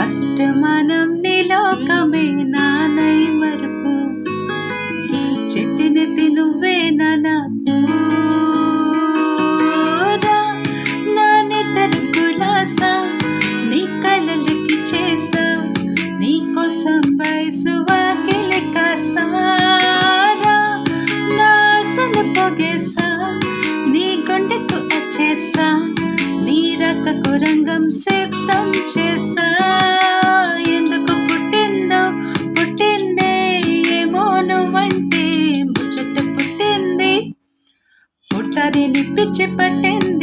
అష్టమానం నీలోకమే నానై మరుపు చేతినెత్తి నువ్వే నా పూరా నా నిద్ర కులాసా నీ కలలకి చేసా నీ కోసం వయసు వాకిలి కాసారా నా ఆశను పొగేసా నీ గుండెకు అచ్చేసా నీ రకకు రంగం సిద్ధం చేసా ఎందుకు పుట్టిందో పుట్టిందే ఏమో నువ్వంటే ముచ్చట పుట్టింది పుడతాది పిచ్చి పట్టింది